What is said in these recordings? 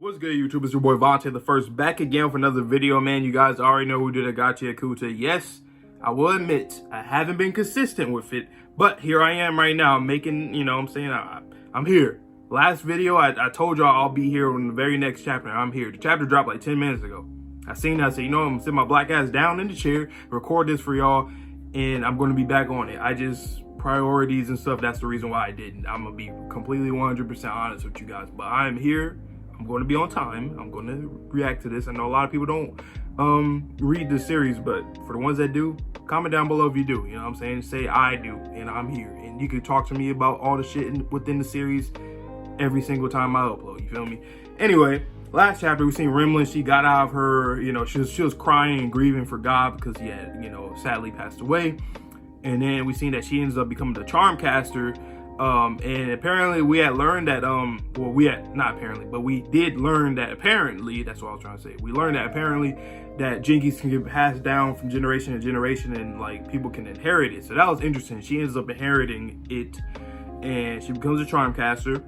What's good, YouTube? It's your boy Vontae the First, back again for another video, man. You guys already know who did a Gachiakuta. Yes, I will admit, I haven't been consistent with it, but here I am right now, making, you know what I'm saying, I'm here. Last video, I told y'all I'll be here in the very next chapter. I'm here. The chapter dropped like 10 minutes ago. I seen that, I said, you know, I'm gonna sit my black ass down in the chair, record this for y'all, and I'm gonna be back on it. Priorities and stuff, that's the reason why I didn't. I'm gonna be completely 100% honest with you guys, but I'm here. I'm going to be on time. I'm going to react to this. I know a lot of people don't read the series, but for the ones that do, comment down below if you do. You know what I'm saying? Say I do, and I'm here. And you can talk to me about all the shit within the series every single time I upload. You feel me? Anyway, last chapter we seen Remlin. She got out of her, you know, she was crying and grieving for God because he had, you know, sadly passed away. And then we seen that she ends up becoming the charm caster. And apparently we had learned that, we did learn that apparently, that's what I was trying to say. We learned that apparently that Jinkies can get passed down from generation to generation and like people can inherit it. So that was interesting. She ends up inheriting it and she becomes a charm caster.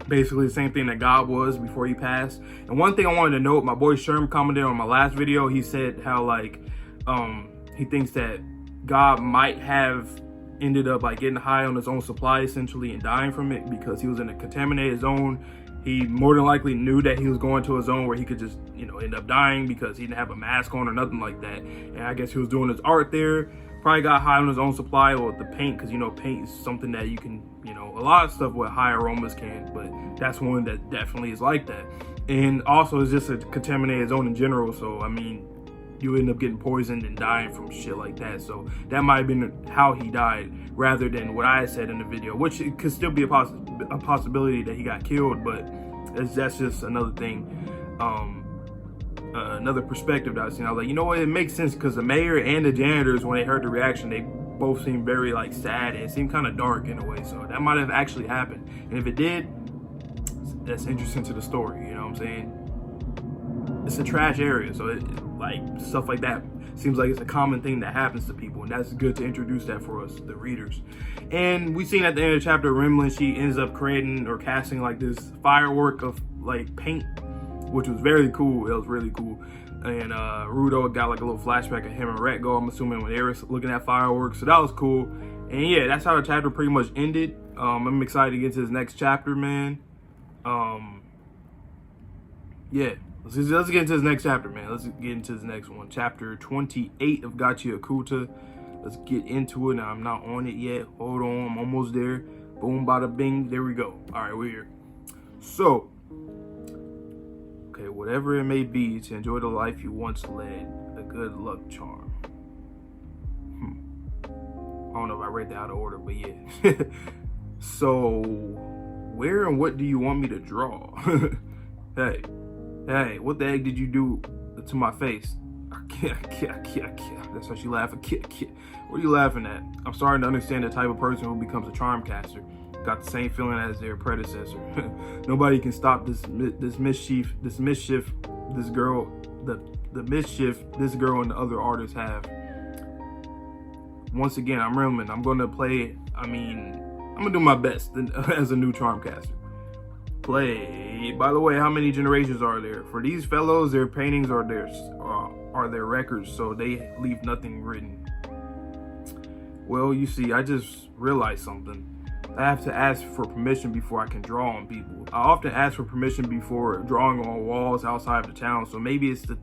Basically the same thing that God was before he passed. And one thing I wanted to note, my boy Sherm commented on my last video. He said how like, he thinks that God might have ended up like getting high on his own supply essentially and dying from it because he was in a contaminated zone. He more than likely knew that he was going to a zone where he could just, you know, end up dying because he didn't have a mask on or nothing like that. And I guess he was doing his art there, probably got high on his own supply with the paint, because you know paint is something that you can, you know, a lot of stuff with high aromas can, but that's one that definitely is like that. And also it's just a contaminated zone in general, so I mean you end up getting poisoned and dying from shit like that. So that might have been how he died rather than what I said in the video, which it could still be a possibility that he got killed, but that's just another thing, another perspective that I seen. I was like, you know what, it makes sense because the mayor and the janitors, when they heard the reaction, they both seemed very like sad and it seemed kind of dark in a way. So that might have actually happened. And if it did, that's interesting to the story, you know what I'm saying? It's a trash area, so it, like stuff like that seems like it's a common thing that happens to people, and that's good to introduce that for us, the readers. And we seen at the end of the chapter, Remlin, she ends up creating or casting like this firework of like paint, which was very cool. It was really cool. And Rudo got like a little flashback of him and Retgo, I'm assuming, when they were looking at fireworks, so that was cool. And yeah, that's how the chapter pretty much ended. I'm excited to get to this next chapter, man. Yeah. Let's get into this next chapter, man. Let's get into this next one. Chapter 28 of Gachiakuta. Let's get into it. Now, I'm not on it yet. Hold on. I'm almost there. Boom, bada, bing. There we go. All right, we're here. So, okay, whatever it may be to enjoy the life you once led. A good luck charm. I don't know if I read that out of order, but yeah. So, where and what do you want me to draw? Hey, what the heck did you do to my face? That's how she laughing. What are you laughing at? I'm starting to understand the type of person who becomes a charm caster. Got the same feeling as their predecessor. Nobody can stop the mischief this girl and the other artists have. Once again, I'm Remlin. I'm gonna play, I'm gonna do my best as a new charm caster. Play. By the way, how many generations are there? For these fellows, their paintings are their records, so they leave nothing written. Well, you see, I just realized something. I have to ask for permission before I can draw on people. I often ask for permission before drawing on walls outside of the town, so maybe it's the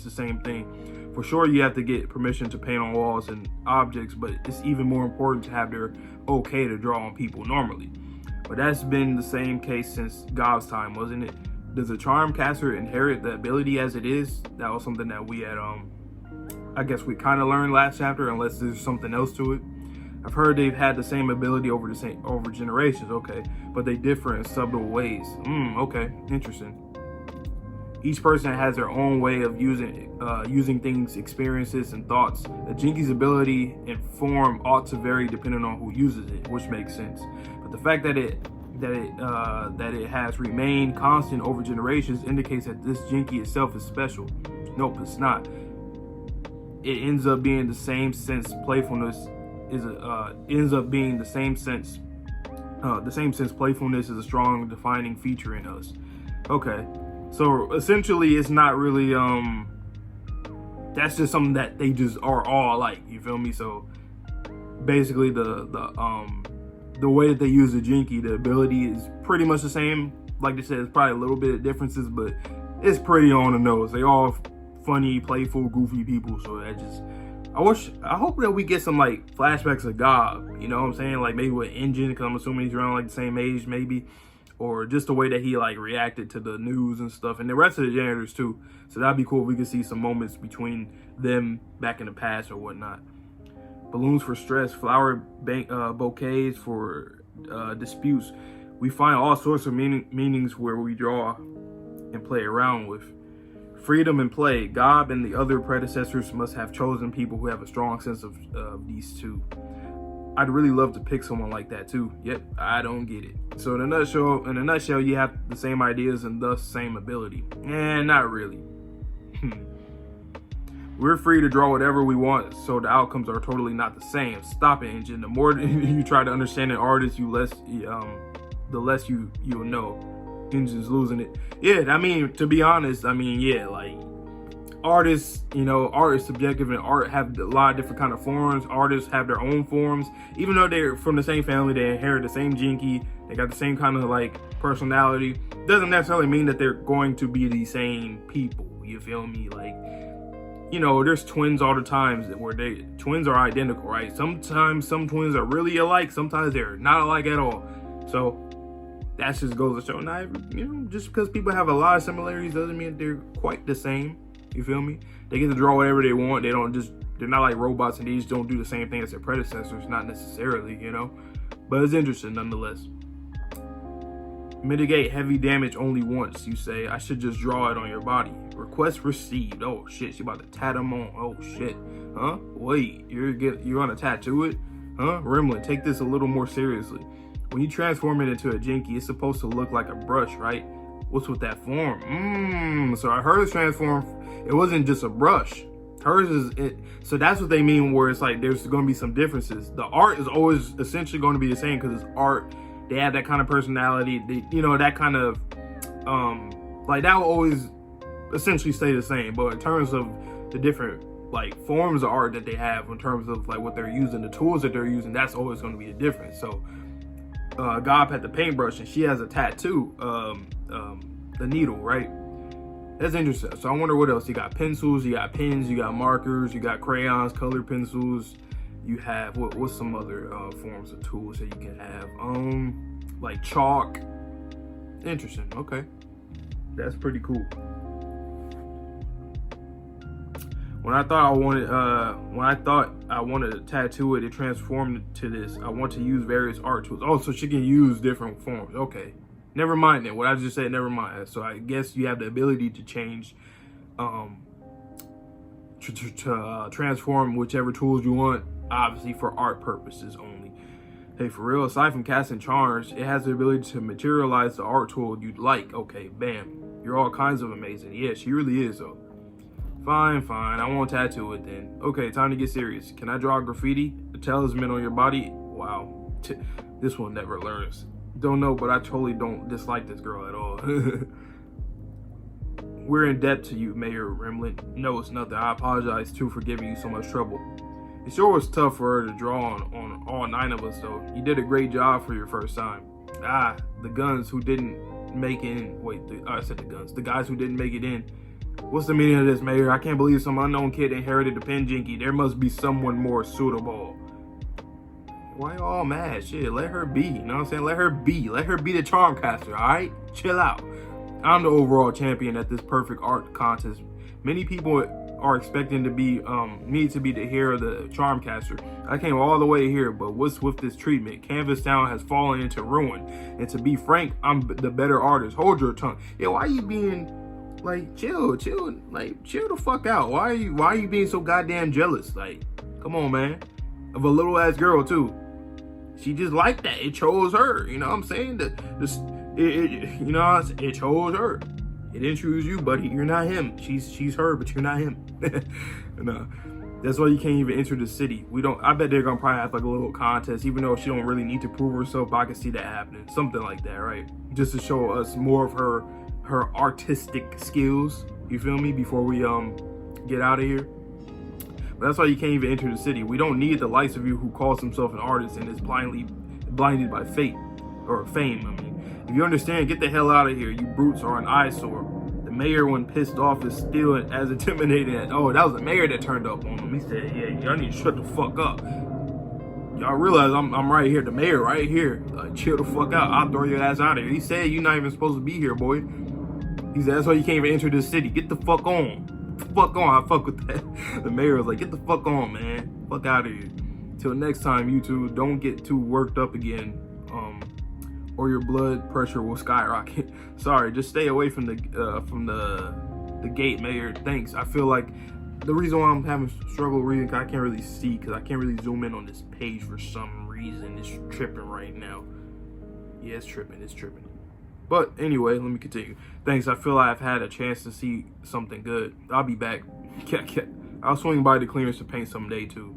same thing. For sure, you have to get permission to paint on walls and objects, but it's even more important to have their okay to draw on people normally. But that's been the same case since God's time, wasn't it? Does a charm caster inherit the ability as it is? That was something that we had, I guess we kind of learned last chapter, unless there's something else to it. I've heard they've had the same ability over generations, okay, but they differ in subtle ways. Okay, interesting. Each person has their own way of using things, experiences, and thoughts. A Jinki's ability and form ought to vary depending on who uses it, which makes sense. But the fact that it has remained constant over generations indicates that this Jinki itself is special. Nope, it's not. It ends up being the same sense playfulness is playfulness is a strong defining feature in us. Okay. So essentially, it's not really that's just something that they just are all alike. You feel me? So basically, the way that they use the Jinki, the ability is pretty much the same. Like they said, it's probably a little bit of differences, but it's pretty on the nose. They all funny, playful, goofy people. So that just, I hope that we get some like flashbacks of God. You know what I'm saying? Like maybe with Engine, because I'm assuming he's around like the same age, maybe, or just the way that he like reacted to the news and stuff, and the rest of the janitors too. So that'd be cool if we could see some moments between them back in the past or whatnot. Balloons for stress, flower bouquets for disputes. We find all sorts of meanings where we draw and play around with. Freedom and play. Gob and the other predecessors must have chosen people who have a strong sense of these two. I'd really love to pick someone like that too. Yep, I don't get it. So in a nutshell, you have the same ideas and thus same ability. Not really. We're free to draw whatever we want, so the outcomes are totally not the same. Stop it, Engine. The more you try to understand an artist, the less you know. Engine's losing it. Yeah, I mean, to be honest, yeah, like artists, art is subjective, and art have a lot of different kind of forms. Artists have their own forms, even though they're from the same family, they inherit the same Jinki, they got the same kind of like personality. Doesn't necessarily mean that they're going to be the same people. You feel me? Like, there's twins all the time where twins are identical, right? Sometimes some twins are really alike, sometimes they're not alike at all. So that just goes to show, just because people have a lot of similarities doesn't mean they're quite the same. You feel me? They get to draw whatever they want. They're not like robots, and they just don't do the same thing as their predecessors, not necessarily, But it's interesting nonetheless. Mitigate heavy damage only once. You say, I should just draw it on your body. Request received. Oh shit, she about to tat him on. Oh shit. Huh? Wait, you're gonna tattoo it? Huh? Remlin, take this a little more seriously. When you transform it into a Jinki, it's supposed to look like a brush, right? What's with that form? So hers transform, it wasn't just a brush. Hers is it. So that's what they mean where it's like there's going to be some differences. The art is always essentially going to be the same because it's art. They have that kind of personality. That kind of, like that will always essentially stay the same. But in terms of the different like forms of art that they have, in terms of like what they're using, the tools that they're using, that's always going to be the difference. So Gob had the paintbrush and she has a tattoo, the needle, right? That's interesting. So I wonder what else. You got pencils, you got pens, you got markers, you got crayons, colored pencils. You have what's some other forms of tools that you can have? Like chalk. Interesting. Okay, that's pretty cool. When I thought I wanted to tattoo it, it transformed to this. I want to use various art tools. Oh, so she can use different forms. Okay, never mind then. What I just said, never mind. So I guess you have the ability to change, transform whichever tools you want. Obviously for art purposes only. Hey, for real, aside from casting charms, it has the ability to materialize the art tool you'd like. Okay, bam. You're all kinds of amazing. Yeah, she really is though. Fine. I won't tattoo it then. Okay, time to get serious. Can I draw graffiti? A talisman on your body? Wow. This one never learns. Don't know, but I totally don't dislike this girl at all. We're in debt to you, Mayor Remlin. No, it's nothing. I apologize too for giving you so much trouble. It sure was tough for her to draw on all 9 of us though. You did a great job for your first time. The guns who didn't make it in. Wait, I said the guns. The guys who didn't make it in. What's the meaning of this, Mayor? I can't believe some unknown kid inherited the pen Jinki. There must be someone more suitable. Why y'all mad? Shit, let her be. You know what I'm saying? Let her be. Let her be the charm caster, alright? Chill out. I'm the overall champion at this perfect art contest. Many people are expecting to be me to be the hero, the charm caster. I came all the way here, but what's with this treatment? Canvas Town has fallen into ruin. And to be frank, I'm the better artist. Hold your tongue. Yeah, why you being like chill, like chill the fuck out? Why are you being so goddamn jealous? Like, come on, man. Of a little ass girl too. She just like that. It chose her. You know what I'm saying? It chose her. It didn't choose you, buddy. You're not him. She's her, but you're not him. No, that's why you can't even enter the city. I bet they're gonna probably have like a little contest, even though she don't really need to prove herself. But I can see that happening, something like that, right? Just to show us more of her her artistic skills, you feel me, before we get out of here. But that's why you can't even enter the city. We don't need the likes of you who calls himself an artist and is blinded by fate or fame. I mean, if you understand, get the hell out of here. You brutes are an eyesore. The mayor, when pissed off, is still as intimidating as, oh, that was the mayor that turned up on him. He said, yeah, y'all need to shut the fuck up. Y'all realize I'm right here, the mayor right here. Like, chill the fuck out. I'll throw your ass out of here. He said you're not even supposed to be here, boy. He said, that's why you can't even enter this city. Get the fuck on. Fuck on. I fuck with that. The mayor was like, get the fuck on, man. Fuck out of here. Till next time, you two, don't get too worked up again. Or your blood pressure will skyrocket. Sorry, just stay away from the gate, mayor. Thanks. I feel like the reason why I'm having struggle reading, cause I can't really see, because I can't really zoom in on this page for some reason. It's tripping right now. Yeah, it's tripping. It's tripping. But anyway, let me continue. Thanks. I feel like I've had a chance to see something good. I'll be back. I'll swing by the cleaners to paint someday too.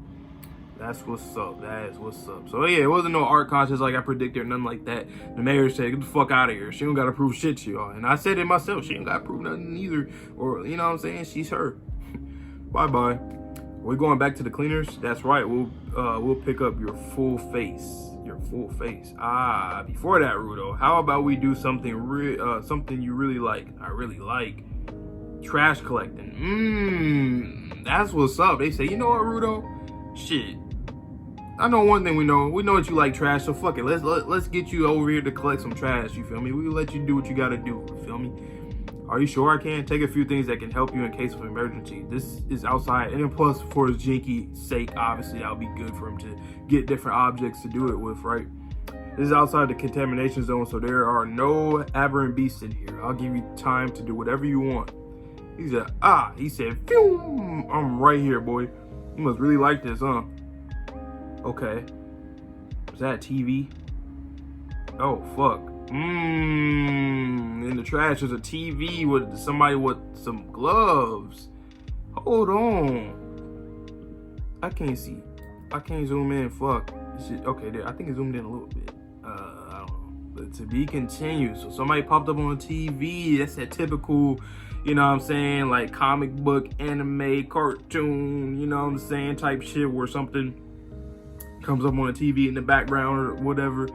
That's what's up. That is what's up. So yeah, it wasn't no art contest like I predicted or nothing like that. The mayor said, get the fuck out of here. She don't gotta prove shit to y'all. And I said it myself. She ain't gotta prove nothing either. Or, you know what I'm saying? She's her. Bye-bye. We're going back to the cleaners? That's right. We'll pick up your full face. Your full face. Ah, before that, Rudo, how about we do something something you really like? I really like trash collecting. That's what's up. They say, you know what, Rudo? Shit. I know one thing we know. We know that you like trash, so fuck it. Let's get you over here to collect some trash, you feel me? We'll let you do what you gotta do, you feel me? Are you sure I can? Take a few things that can help you in case of emergency. This is outside, and then plus for his Jinki's sake, obviously that would be good for him to get different objects to do it with, right? This is outside the contamination zone, so there are no aberrant beasts in here. I'll give you time to do whatever you want. He said, phew, I'm right here, boy. You must really like this, huh? Okay. Is that a TV? Oh, fuck. In the trash is a TV with somebody with some gloves. Hold on. I can't see. I can't zoom in. Fuck. Okay, there. I think it zoomed in a little bit. I don't know. But to be continued. So somebody popped up on the TV. That's that typical, you know what I'm saying, like comic book, anime, cartoon, you know what I'm saying, type shit where something comes up on the TV in the background or whatever.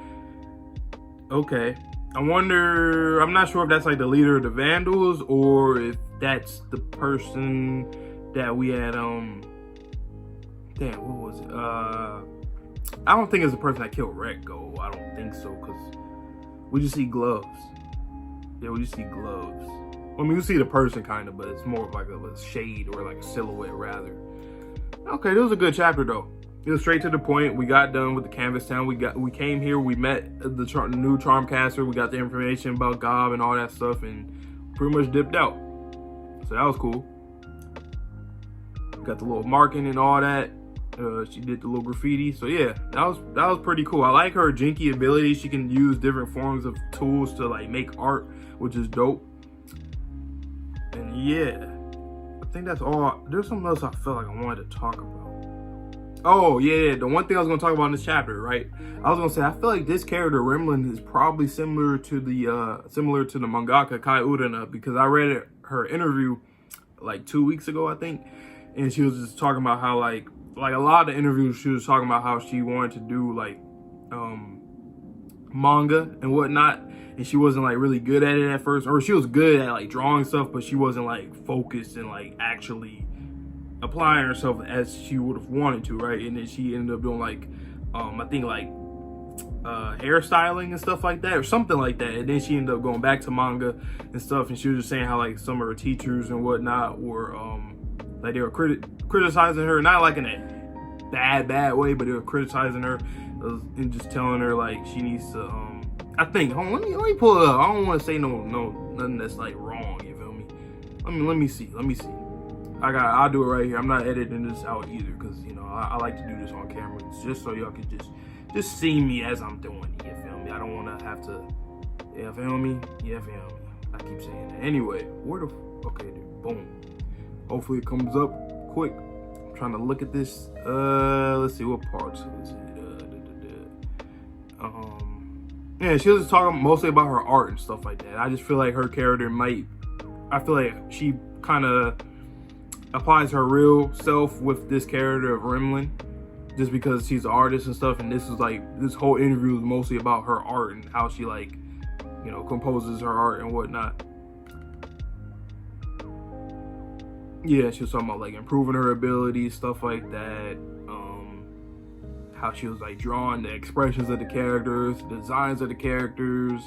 Okay. I wonder, I'm not sure if that's like the leader of the Vandals or if that's the person that we had, damn, what was it? I don't think it's the person that killed Retgo. I don't think so, because we just see gloves. Yeah, we just see gloves. I mean, you see the person kind of, but it's more of like a shade or like a silhouette rather. Okay, this was a good chapter though. It was straight to the point. We got done with the canvas town. We came here. We met the new Charmcaster. We got the information about Gob and all that stuff, and pretty much dipped out. So that was cool. Got the little marking and all that. She did the little graffiti. So yeah, that was pretty cool. I like her Jinki ability. She can use different forms of tools to like make art, which is dope. And yeah, I think that's all. There's something else I felt like I wanted to talk about. Oh yeah, the one thing I was gonna talk about in this chapter, right? I was gonna say I feel like this character Remlin is probably similar to the mangaka Urana, because I read her interview like 2 weeks ago, I think, and she was just talking about how like a lot of the interviews she was talking about how she wanted to do like manga and whatnot, and she wasn't like really good at it at first, or she was good at like drawing stuff, but she wasn't like focused and like actually applying herself as she would have wanted to, right? And then she ended up doing like I think like hairstyling and stuff like that, or something like that. And then she ended up going back to manga and stuff, and she was just saying how like some of her teachers and whatnot were like they were criticizing her, not like in a bad way, but they were criticizing her and just telling her like she needs to I think, hold on, let me pull it up. I don't want to say nothing that's like wrong, you feel me? Let me see. I'll do it right here. I'm not editing this out either, because you know I like to do this on camera. It's just so y'all can just see me as I'm doing it, you feel me? I don't want to have to, yeah, feel me? Yeah, feel me? I keep saying that. Anyway, okay, dude, boom. Hopefully it comes up quick. I'm trying to look at this. Let's see, what parts is it? Yeah, she was talking mostly about her art and stuff like that. I just feel like her character I feel like she kind of applies her real self with this character of Remlin, just because she's an artist and stuff. And this is like, this whole interview is mostly about her art and how she, like, you know, composes her art and whatnot. Yeah, she was talking about like improving her abilities, stuff like that. How she was like drawing the expressions of the characters, the designs of the characters.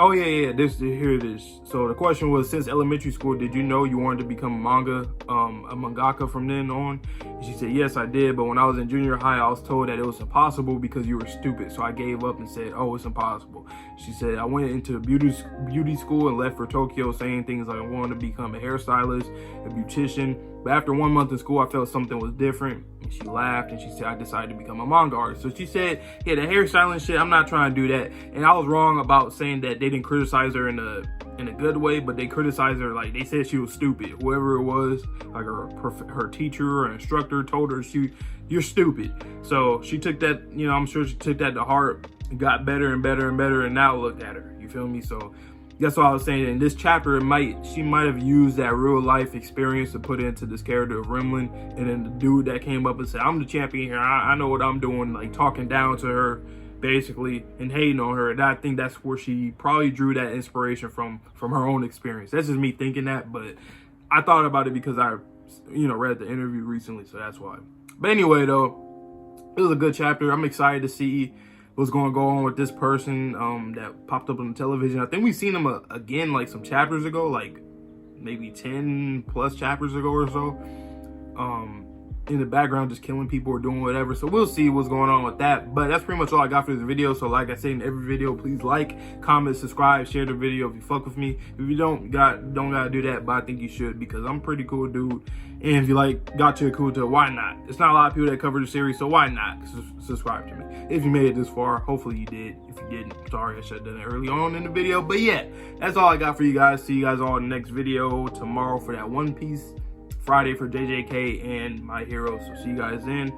Oh yeah, here it is. So the question was, since elementary school, did you know you wanted to become a mangaka from then on? And she said, yes, I did, but when I was in junior high, I was told that it was impossible because you were stupid. So I gave up and said, oh, it's impossible. She said, I went into beauty school and left for Tokyo, saying things like I wanted to become a hairstylist, a beautician. But after 1 month in school, I felt something was different. And she laughed and she said, I decided to become a manga artist. So she said, yeah, the hairstyling shit, I'm not trying to do that. And I was wrong about saying that they didn't criticize her in a good way, but they criticized her, like they said she was stupid. Whoever it was, like her teacher or instructor told her, you're stupid. So she took that, you know, I'm sure she took that to heart and got better and better and better, and now look at her. You feel me? So that's what I was saying. In this chapter, she might have used that real life experience to put into this character of Remlin, and then the dude that came up and said, I'm the champion here, I know what I'm doing, like talking down to her basically and hating on her. And I think that's where she probably drew that inspiration from her own experience. That's just me thinking that, but I thought about it because I, you know, read the interview recently, so that's why. But anyway, though, it was a good chapter. I'm excited to see what's going to go on with this person that popped up on the television. I think we've seen him again like some chapters ago, like maybe 10 plus chapters ago or so. In the background, just killing people or doing whatever. So we'll see what's going on with that. But that's pretty much all I got for this video. So like I say in every video, please like, comment, subscribe, share the video if you fuck with me. If you don't gotta do that, but I think you should, because I'm a pretty cool dude. And if you like Gachiakuta, why not? It's not a lot of people that cover the series, so why not subscribe to me? If you made it this far, hopefully you did. If you didn't, sorry, I should have done it early on in the video. But yeah, that's all I got for you guys. See you guys all in the next video tomorrow for that One Piece, Friday for JJK and My Hero. So see you guys then.